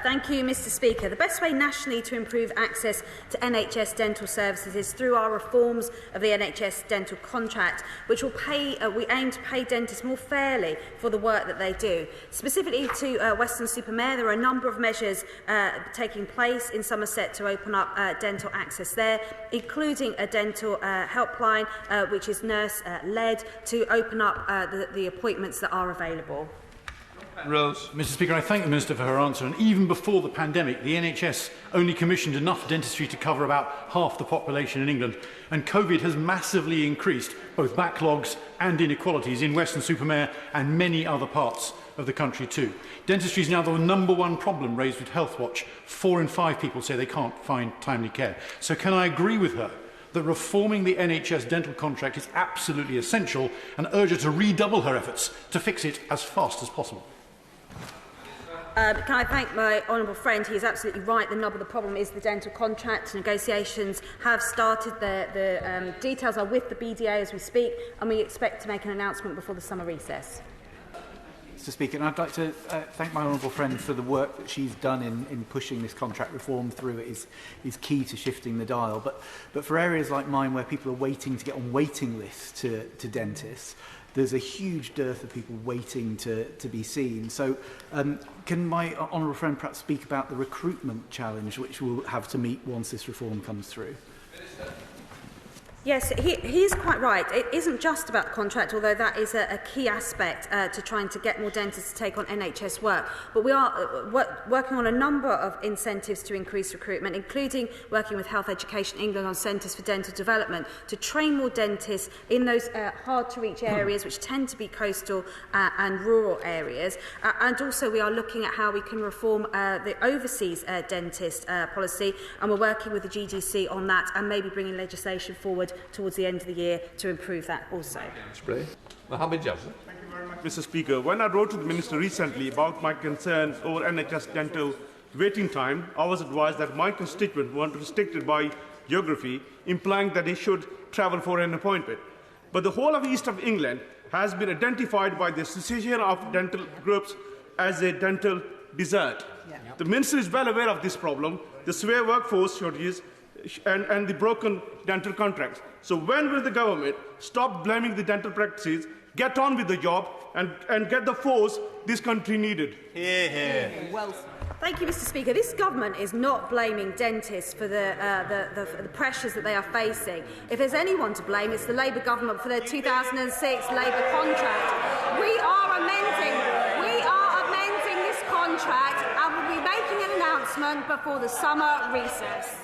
Thank you, Mr Speaker. The best way nationally to improve access to NHS dental services is through our reforms of the NHS dental contract, which will we aim to pay dentists more fairly for the work that they do. Specifically to Weston-super-Mare, there are a number of measures taking place in Somerset to open up dental access there, including a dental helpline, which is nurse-led, to open up the appointments that are available. Rose. Mr Speaker, I thank the Minister for her answer. And even before the pandemic, the NHS only commissioned enough dentistry to cover about half the population in England. And COVID has massively increased both backlogs and inequalities in Weston-super-Mare and many other parts of the country too. Dentistry is now the #1 problem raised with Healthwatch. 4 in 5 people say they can't find timely care. So can I agree with her that reforming the NHS dental contract is absolutely essential, and urge her to redouble her efforts to fix it as fast as possible? Can I thank my honourable friend? He is absolutely right. The nub of the problem is the dental contract. Negotiations have started. The details are with the BDA as we speak, and we expect to make an announcement before the summer recess. Mr Speaker, and I'd like to thank my honourable friend for the work that she's done in pushing this contract reform through. It is key to shifting the dial. But for areas like mine where people are waiting to get on waiting lists to dentists, there's a huge dearth of people waiting to be seen. So can my honourable friend perhaps speak about the recruitment challenge which we'll have to meet once this reform comes through? Yes, he's quite right. It isn't just about the contract, although that is a key aspect to trying to get more dentists to take on NHS work. But we are working on a number of incentives to increase recruitment, including working with Health Education England on Centres for Dental Development to train more dentists in those hard-to-reach areas, which tend to be coastal and rural areas. And also we are looking at how we can reform the overseas dentist policy, and we're working with the GDC on that and maybe bringing legislation forward towards the end of the year to improve that also. Mohammed Jaffer. Thank you very much, Mr Speaker. When I wrote to the Minister recently about my concerns over NHS dental waiting time, I was advised that my constituents weren't restricted by geography, implying that they should travel for an appointment. But the whole of east of England has been identified by the Association of Dental Groups as a dental desert. The Minister is well aware of this problem, the severe workforce shortages, and the broken dental contracts. So when will the government stop blaming the dental practices, get on with the job, and get the force this country needed? Well, thank you, Mr Speaker. This government is not blaming dentists for the pressures that they are facing. If there's anyone to blame, it's the Labour government for their 2006 Labour contract. We are amending this contract, and we'll be making an announcement before the summer recess.